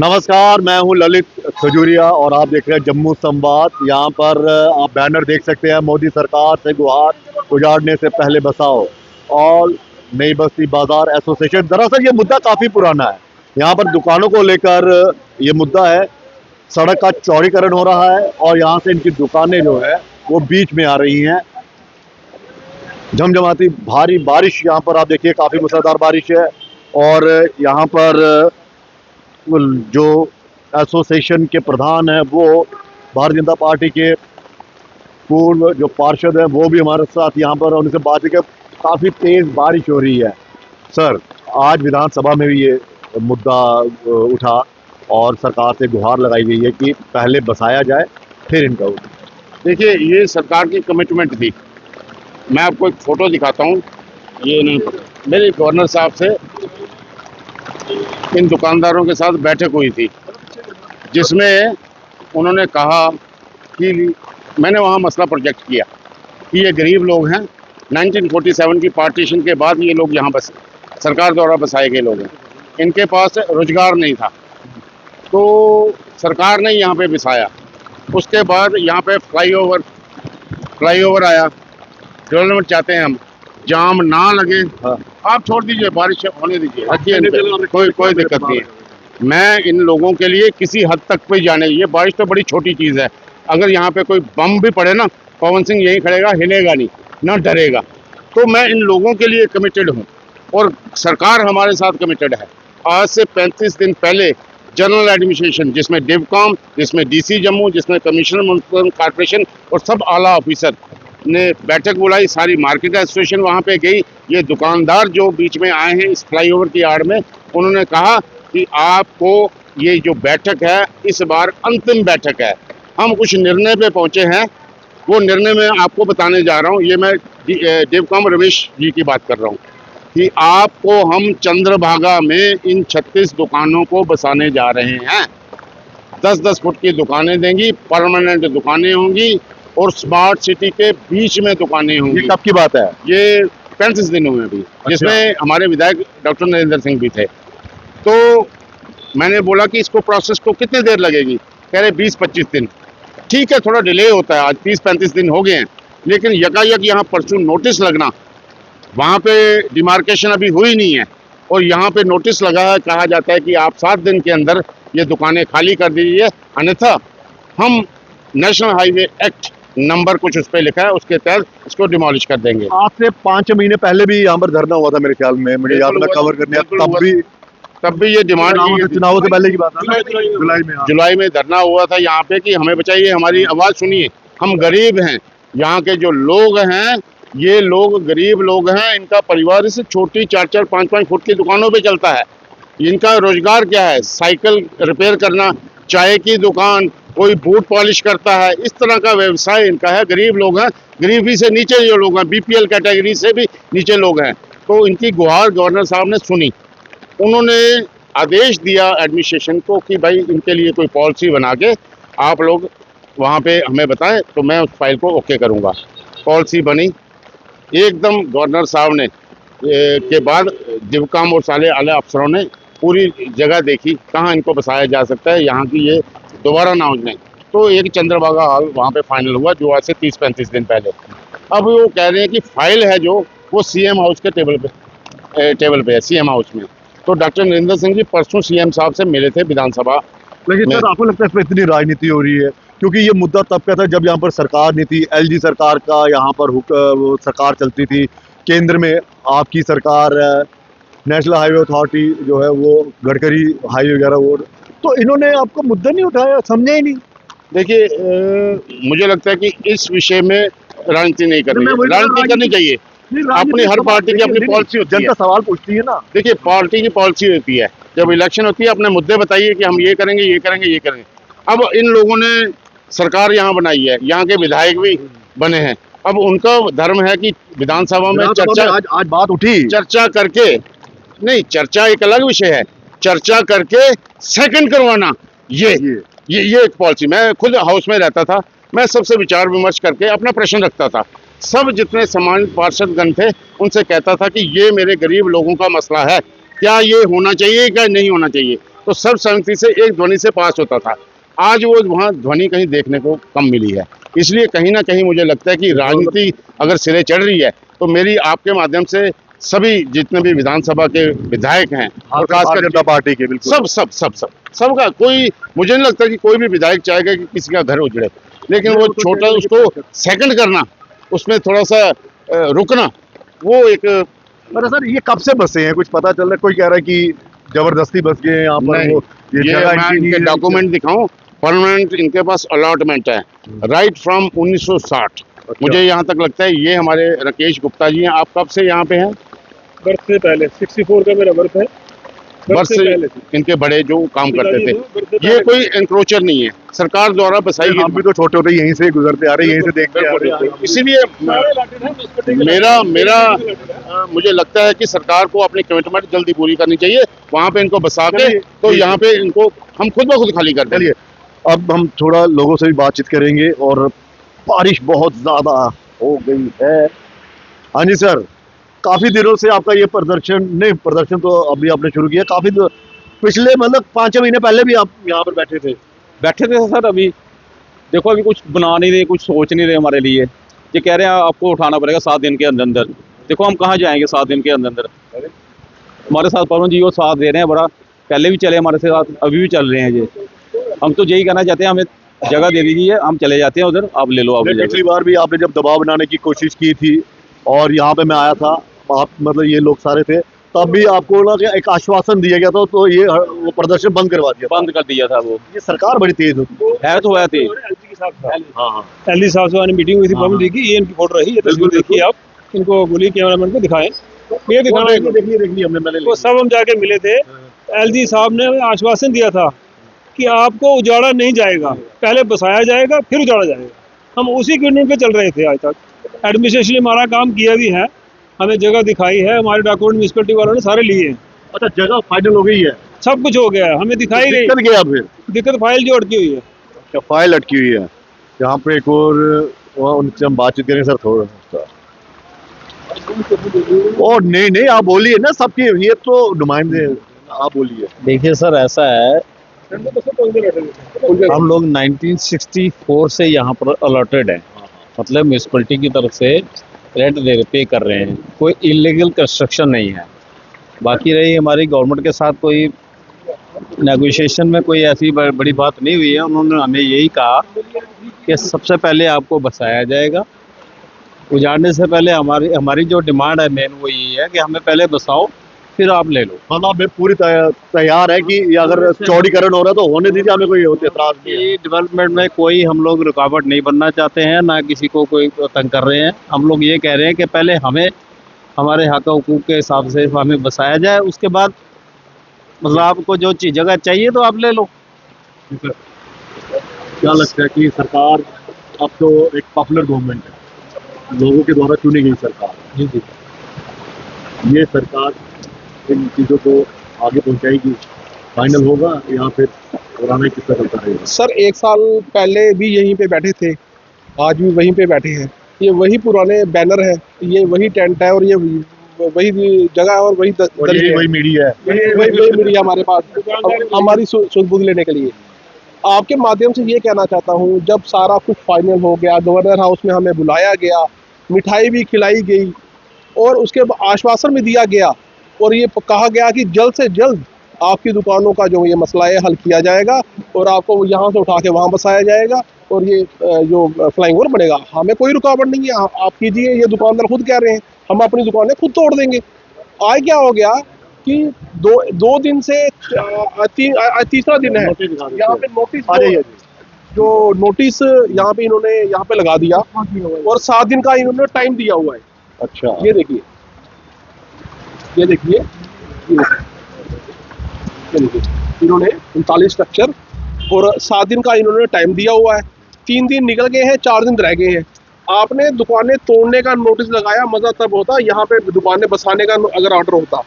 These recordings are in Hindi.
नमस्कार, मैं हूं ललित खजूरिया और आप देख रहे हैं जम्मू संवाद। यहाँ पर आप बैनर देख सकते हैं, मोदी सरकार से गुहार, उजाड़ने से पहले बसाओ। और नई बस्ती बाजार एसोसिएशन। दरअसल ये मुद्दा काफ़ी पुराना है। यहाँ पर दुकानों को लेकर ये मुद्दा है। सड़क का चौड़ीकरण हो रहा है और यहाँ से इनकी दुकानें जो है वो बीच में आ रही हैं। झमझमाती भारी बारिश, यहाँ पर आप देखिए काफ़ी मूसलाधार बारिश है। और यहाँ पर जो एसोसिएशन के प्रधान हैं वो भारतीय जनता पार्टी के पूर्व जो पार्षद हैं वो भी हमारे साथ यहाँ पर, उनसे बात है कि काफ़ी तेज़ बारिश हो रही है। सर, आज विधानसभा में भी ये मुद्दा उठा और सरकार से गुहार लगाई गई है कि पहले बसाया जाए फिर इनका उठे। देखिए, ये सरकार की कमिटमेंट थी। मैं आपको एक फ़ोटो दिखाता हूँ। ये नहीं, मेरे गवर्नर साहब से इन दुकानदारों के साथ बैठक हुई थी, जिसमें उन्होंने कहा कि मैंने वहाँ मसला प्रोजेक्ट किया कि ये गरीब लोग हैं। 1947 की पार्टीशन के बाद ये लोग यहाँ बस सरकार द्वारा बसाए गए लोग हैं। इनके पास रोजगार नहीं था, तो सरकार ने यहाँ पे बसाया। उसके बाद यहाँ पे फ्लाईओवर आया। डेवलपमेंट चाहते हैं हम, जाम ना लगे। हाँ। आप छोड़ दीजिए, बारिश होने दीजिए, कोई दिक्कत नहीं है। मैं इन लोगों के लिए किसी हद तक पे जाने, ये बारिश तो बड़ी छोटी चीज़ है। अगर यहाँ पे कोई बम भी पड़े ना, पवन सिंह यहीं खड़ेगा, हिलेगा नहीं, ना डरेगा। तो मैं इन लोगों के लिए कमिटेड हूँ और सरकार हमारे साथ कमिटेड है। आज से 35 दिन पहले जनरल एडमिनिस्ट्रेशन, जिसमें डिवकॉम, जिसमें डीसी जम्मू, जिसमें कमिश्नर म्युनिसिपल कॉर्पोरेशन और सब आला ऑफिसर ने बैठक बुलाई। सारी मार्केट एसोसिएशन वहाँ पे गई। ये दुकानदार जो बीच में आए हैं इस फ्लाईओवर की आड़ में, उन्होंने कहा कि आपको ये जो बैठक है इस बार अंतिम बैठक है। हम कुछ निर्णय पे पहुँचे हैं, वो निर्णय मैं आपको बताने जा रहा हूँ। ये मैं डिवकॉम रमेश जी की बात कर रहा हूँ कि आपको हम चंद्रभागा में इन 36 दुकानों को बसाने जा रहे हैं। 10-10 फुट की दुकानें देंगी, परमानेंट दुकानें होंगी और स्मार्ट सिटी के बीच में दुकानें होंगी। ये कब की बात है? ये 35 दिन हुए अभी, जिसमें हमारे विधायक डॉक्टर नरेंद्र सिंह भी थे। तो मैंने बोला कि इसको प्रोसेस को कितनी देर लगेगी? कह रहे 20-25 दिन। ठीक है, थोड़ा डिले होता है, आज 30-35 दिन हो गए हैं, लेकिन यकायक यहाँ परसों नोटिस लगना, वहाँ पे डिमार्केशन अभी हुई नहीं है और यहाँ पे नोटिस लगा है, कहा जाता है कि आप 7 दिन के अंदर ये दुकानें खाली कर दीजिए, अन्यथा हम नेशनल हाईवे एक्ट नंबर कुछ उस पर लिखा है, उसके तहत इसको डिमोलिश कर देंगे। आज से 5 महीने पहले भी यहाँ पर धरना हुआ था मेरे ख्याल में, मुझे याद है कवर करने, तब भी ये डिमांड चुनाव से पहले की बात है, जुलाई में धरना हुआ था यहाँ पे कि हमें बचाइए, हमारी आवाज़ सुनिए, हम गरीब हैं। यहाँ के जो लोग हैं ये लोग गरीब लोग हैं, इनका परिवार इस छोटी 4-4, 5-5 फुट की दुकानों पे चलता है। इनका रोजगार क्या है? साइकिल रिपेयर करना, चाय की दुकान, कोई बूट पॉलिश करता है, इस तरह का व्यवसाय इनका है। गरीब लोग हैं, गरीबी से नीचे जो लोग हैं, बीपीएल कैटेगरी से भी नीचे लोग हैं। तो इनकी गुहार गवर्नर साहब ने सुनी। उन्होंने आदेश दिया एडमिनिस्ट्रेशन को कि भाई इनके लिए कोई पॉलिसी बना के आप लोग वहाँ पे हमें बताएं, तो मैं उस फाइल को ओके करूँगा। पॉलिसी बनी एकदम, गवर्नर साहब ने के बाद डिवकॉम और सारे आला अफसरों ने पूरी जगह देखी कहाँ इनको बसाया जा सकता है, यहाँ की ये दोबारा ना हो जाए। तो एक चंद्रभागा हॉल वहाँ पे फाइनल हुआ, जो आज से 30-35 दिन पहले। अब वो कह रहे हैं कि फाइल है जो वो सीएम हाउस के टेबल पे है, सीएम हाउस में। तो डॉक्टर नरेंद्र सिंह जी परसों सीएम साहब से मिले थे विधानसभा। लेकिन सर, आपको लगता है इसमें इतनी राजनीति हो रही है? क्योंकि ये मुद्दा तब का था जब यहाँ पर सरकार नहीं थी, एलजी सरकार का यहाँ पर वो सरकार चलती थी, केंद्र में आपकी सरकार, नेशनल हाईवे अथॉरिटी जो है वो गडकरी हाईवे वगैरह, वो तो इन्होंने आपको मुद्दा नहीं उठाया, समझे ही नहीं। देखिए, मुझे लगता है कि इस विषय में राजनीति नहीं करनी, राजनीति करनी चाहिए। अपनी हर पार्टी की अपनी पॉलिसी होती है, जनता सवाल पूछती है ना। देखिए, पार्टी की पॉलिसी होती है, जब इलेक्शन होती है अपने मुद्दे बताइए कि हम ये करेंगे, ये करेंगे, ये करेंगे। अब इन लोगों ने सरकार यहाँ बनाई है, यहाँ के विधायक भी बने हैं। अब उनका धर्म है कि विधानसभा में चर्चा, आज बात उठी, चर्चा करके नहीं, चर्चा एक अलग विषय है, चर्चा करके सेकंड करवाना, ये एक पॉलिसी। मैं खुद हाउस में रहता था, मैं सबसे विचार विमर्श करके अपना प्रश्न रखता था। सब जितने सम्मानित पार्षदगण थे उनसे कहता था कि ये मेरे गरीब लोगों का मसला है, क्या ये होना चाहिए, क्या नहीं होना चाहिए। तो सर्वसम्मति से एक ध्वनि से पास होता था। आज वो वहाँ ध्वनि कहीं देखने को कम मिली है। इसलिए कहीं ना कहीं मुझे लगता है कि राजनीति अगर सिरे चढ़ रही है तो मेरी आपके माध्यम से सभी जितने भी विधानसभा के विधायक हैं और भारतीय खासकर जनता पार्टी के बिल्कुल सबका कोई, मुझे नहीं लगता कि कोई भी विधायक चाहेगा कि किसी का घर उजड़े, लेकिन वो छोटा उसको सेकंड करना, उसमें थोड़ा सा रुकना, वो एक पर सर ये कब से बसे हैं, कुछ पता चल रहा है? कोई कह रहा है कि जबरदस्ती बस गए हैं यहाँ पर। नहीं, वो ये जगह मैं इनकी नहीं इनके है। डॉक्यूमेंट दिखाऊं, परमानेंट इनके पास अलॉटमेंट है राइट फ्रॉम 1960। मुझे यहाँ तक लगता है ये हमारे राकेश गुप्ता जी हैं। आप कब से यहाँ पे हैं? बर्थ से पहले 64 का मेरा बर्थ है। बर्थ से इनके बड़े जो काम करते थे। ये कोई एंक्रोचर नहीं है, सरकार द्वारा बसाई हम भी तो छोटे होते यहीं से गुजरते आ रहे हैं, यहीं से देखते आ रहे हैं। इसीलिए मेरा मुझे लगता है कि सरकार को अपनी कमिटमेंट जल्दी पूरी करनी चाहिए। वहाँ पे इनको बसा के तो यहाँ पे इनको हम खुद ब खुद खाली कर दें। चलिए अब हम थोड़ा लोगों से भी बातचीत करेंगे। और बारिश बहुत ज्यादा हो गई है। हाँ जी सर, काफी दिनों से आपका ये प्रदर्शन तो अभी आपने शुरू किया, काफी पिछले मतलब 5-6 महीने पहले भी आप यहाँ पर बैठे थे सर। अभी देखो, अभी कुछ बना नहीं रहे, कुछ सोच नहीं रहे हमारे लिए। ये कह रहे हैं आपको उठाना पड़ेगा 7 दिन के अंदर अंदर। देखो हम कहाँ जाएंगे 7 दिन के अंदर अंदर। हमारे साथ पवन जी वो साथ दे रहे हैं बड़ा, पहले भी चले हमारे साथ, अभी भी चल रहे हैं। ये हम तो यही कहना चाहते हैं, हमें जगह दे दीजिए, हम चले जाते हैं उधर, आप ले लो। आप पिछली बार भी आपने जब दबाव बनाने की कोशिश की थी और यहाँ पे मैं आया था, आप मतलब ये लोग सारे थे, तब भी आपको ना एक आश्वासन दिया गया था, तो ये वो प्रदर्शन बंद करवा दिया, बंद कर दिया था। वो ये सरकार बड़ी तेज होती है तो है तेज। एलजी साहब से मीटिंग हुई थी पवन जी की, ये इनकी फोटो रही है, तस्वीर देखिए आप, इनको बोलिए कैमरामैन को दिखाएं, ये दिखाना है। देखिए हमने मैंने वो सब हम जाके मिले थे। एलजी साहब ने आश्वासन दिया था कि आपको उजाड़ा नहीं जाएगा, पहले बसाया जाएगा फिर उजाड़ा जाएगा। हम उसी कम्युनिटी पे चल रहे थे आज तक। एडमिनिस्ट्रेशन ने हमारा काम किया भी है, हमें जगह दिखाई है, हमारे डॉक्यूमेंट म्यूनिसिपैलिटी वालों ने सारे लिए हैं। अच्छा, जगह फाइनल हो गई है, सब कुछ हो गया है, हमें दिखाई गई। दिक्कत गया फिर दिक्कत फाइल जो अटकी हुई है। क्या फाइल अटकी हुई है? यहाँ पे एक और उनसे हम बातचीत करेंगे सर थोड़ा सा। और नहीं आप बोलिए ना, सबकी ये तो नुमाइंदे, आप बोलिए। देखिए सर, ऐसा है, हम लोग 1964 से यहाँ पर अलॉटेड हैं, मतलब म्यूनसिपैलिटी की तरफ से रेंट पे कर रहे हैं, कोई इलीगल कंस्ट्रक्शन नहीं है। बाकी रही हमारी गवर्नमेंट के साथ कोई नेगोशिएशन में कोई ऐसी बड़ी बात नहीं हुई है। उन्होंने हमें यही कहा कि सबसे पहले आपको बसाया जाएगा, उजाड़ने से पहले हमारी जो डिमांड है मेन वो यही है कि हमें पहले बसाओ फिर आप ले लो। मतलब पूरी तैयार है कि अगर चौड़ीकरण हो रहा है तो होने दीजिए, हमें कोई एतराज नहीं है। डेवलपमेंट में कोई हम लोग रुकावट नहीं बनना चाहते हैं, ना किसी को कोई तंग कर रहे हैं। हम लोग ये कह रहे हैं कि पहले हमें हमारे हक हुकूक के हिसाब से हमें बसाया जाए, उसके बाद मतलब आपको जो चीज़ जगह चाहिए तो आप ले लो। क्या लगता है कि सरकार अब तो एक पॉपुलर गवर्नमेंट है, लोगों के द्वारा चुनी गई सरकार, जी, ये सरकार इन चीज़ों को आगे पहुंचाएगी, फाइनल होगा या फिर पुराना किस्सा चलता रहेगा? सर 1 साल पहले भी यहीं पे बैठे थे, आज भी वहीं पे बैठे हैं। ये वही पुराने बैनर है, ये वही टेंट है और ये वही जगह है और वही वही मीडिया है, वही मीडिया हमारे पास हमारी सुध-बुध लेने के लिए। आपके माध्यम से ये कहना चाहता हूँ, जब सारा कुछ फाइनल हो गया, गवर्नर हाउस में हमें बुलाया गया, मिठाई भी खिलाई गई और उसके आश्वासन भी दिया गया और ये कहा गया कि जल्द से जल्द आपकी दुकानों का जो ये मसला है हल किया जाएगा और आपको यहाँ से उठा के वहाँ बसाया जाएगा और ये जो फ्लाइंग ओवर बनेगा, हमें कोई रुकावट नहीं है, आप कीजिए। ये दुकानदार खुद कह रहे हैं हम अपनी दुकानें खुद तोड़ देंगे। आज क्या हो गया कि दो दिन से तीसरा दिन है, यहाँ पे नोटिस जो नोटिस यहाँ पे इन्होंने यहाँ पे लगा दिया और 7 दिन का इन्होंने टाइम दिया हुआ है। अच्छा, ये देखिए इन्होंने 39 स्ट्रक्चर और 7 दिन का इन्होंने टाइम दिया हुआ है। 3 दिन निकल गए हैं, 4 दिन रह गए हैं। आपने दुकानें तोड़ने का नोटिस लगाया, मजा तब होता यहाँ पे दुकानें बसाने का अगर ऑर्डर होता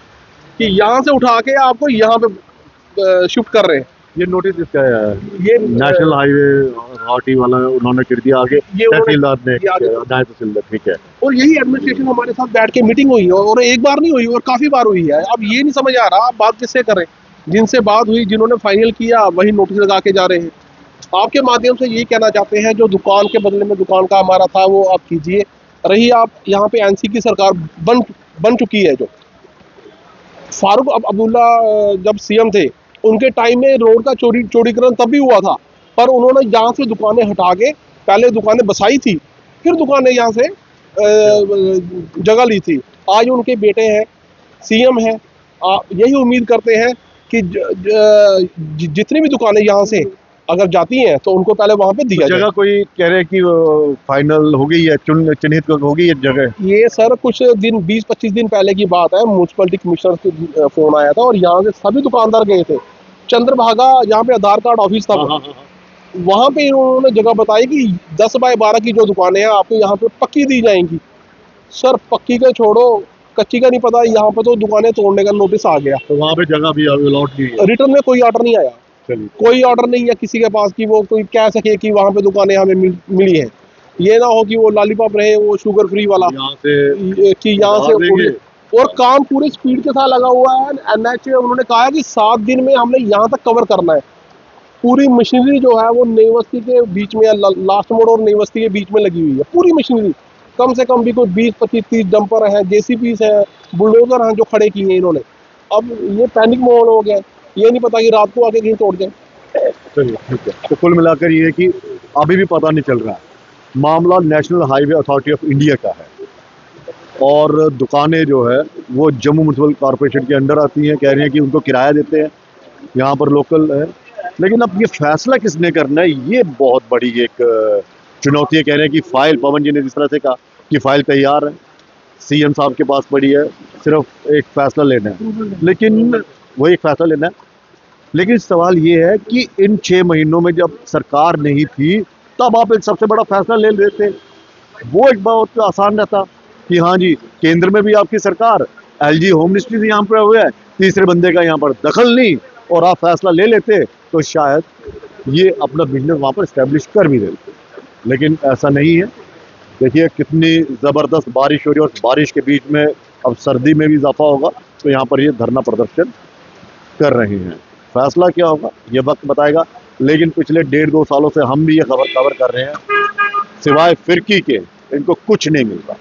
कि यहाँ से उठा के आपको यहाँ पे शिफ्ट कर रहे हैं। ये नोटिस इसका है, ये नेशनल हाईवे अथॉरिटी वाला उन्होंने कर दिया, आगे तहसीलदार ने, नायब तहसीलदार, ठीक है। और यही एडमिनिस्ट्रेशन हमारे साथ बैठ के मीटिंग हुई है और एक बार नहीं हुई और काफी बार हुई है। अब ये नहीं समझ आ रहा आप बात किससे करें। जिनसे बात हुई, जिन्होंने फाइनल किया, वही नोटिस लगा के जा रहे हैं। आपके माध्यम से यही कहना चाहते हैं, जो दुकान के बदले में दुकान का हमारा था वो आप कीजिए। रही आप यहाँ पे एनसी की सरकार बन चुकी है, जो फारूक अब्दुल्ला जब सीएम थे, उनके टाइम में रोड का चौड़ीकरण तब भी हुआ था, पर उन्होंने यहाँ से दुकानें हटा के पहले दुकानें बसाई थी, फिर दुकानें यहाँ से जगह ली थी। आज उनके बेटे हैं, सीएम हैं, यही उम्मीद करते हैं कि जितनी भी दुकानें यहाँ से अगर जाती हैं तो उनको पहले वहाँ पे दिया जाए। जगह कोई कह रहे हैं कि फाइनल हो गई है, चिन्हित हो गई है जगह। ये सर कुछ दिन 20-25 दिन पहले की बात है, म्यूनसिपलिटी कमिश्नर से फोन आया था और यहाँ से सभी दुकानदार गए थे। चंद्रभागा यहाँ पे आधार कार्ड ऑफिस था, वहाँ पे इन्होंने जगह बताई कि 10 बाय 12 की जो दुकानें हैं आपको यहाँ पे पक्की दी जाएंगी। सर पक्की का छोड़ो, कच्ची का नहीं पता, यहाँ पे तो दुकानें तोड़ने का नोटिस आ गया। तो वहाँ पे जगह भी अलॉट की है। रिटर्न में कोई ऑर्डर नहीं आया, कोई ऑर्डर नहीं है किसी के पास कि वो कोई कह सके कि वहाँ पे दुकानें हमें मिली हैं। ये ना हो कि वो लॉलीपॉप रहे वो शुगर फ्री वाला यहाँ से कि यहाँ से, और काम पूरे स्पीड के साथ लगा हुआ है। एनएच उन्होंने कहा है कि 7 दिन में हमने यहाँ तक कवर करना है। पूरी मशीनरी जो है वो नई बस्ती के बीच में, लास्ट मोड़ और नई बस्ती के बीच में लगी हुई है पूरी मशीनरी। कम से कम भी कोई 20-25-30 डंपर हैं, जेसीबीज हैं, बुलडोजर हैं जो खड़े किए हैं इन्होंने। अब ये पैनिक माहौल हो गया, ये नहीं पता कि रात को आके कहीं तोड़ जाए। चलिए ठीक है। तो कुल मिलाकर ये कि अभी भी पता नहीं चल रहा है। मामला national highway authority of India का है और दुकानें जो है वो जम्मू म्यूनसिपल कॉरपोरेशन के अंडर आती हैं। कह रही हैं कि उनको किराया देते हैं, यहाँ पर लोकल है। लेकिन अब ये फैसला किसने करना है, ये बहुत बड़ी एक चुनौती है। कह रहे हैं कि फाइल, पवन जी ने जिस तरह से कहा कि फाइल तैयार है, सीएम साहब के पास पड़ी है, सिर्फ एक फैसला लेना है। लेकिन वही एक फैसला लेना है। लेकिन सवाल ये है कि इन 6 महीनों में जब सरकार नहीं थी तब आप एक सबसे बड़ा फैसला ले लेते, वो एक बहुत आसान रहता कि हाँ जी केंद्र में भी आपकी सरकार, एलजी होम मिनिस्ट्री यहाँ पर हुआ है, तीसरे बंदे का यहाँ पर दखल नहीं, और आप फैसला ले लेते तो शायद ये अपना बिजनेस वहाँ पर इस्टेब्लिश कर भी देते। लेकिन ऐसा नहीं है। देखिए कितनी ज़बरदस्त बारिश हो रही है और बारिश के बीच में अब सर्दी में भी इजाफा होगा, तो यहाँ पर ये धरना प्रदर्शन कर रहे हैं। फैसला क्या होगा ये वक्त बताएगा। लेकिन पिछले 1.5-2 सालों से हम भी ये खबर कर रहे हैं, सिवाय फिरकी के इनको कुछ नहीं मिलता।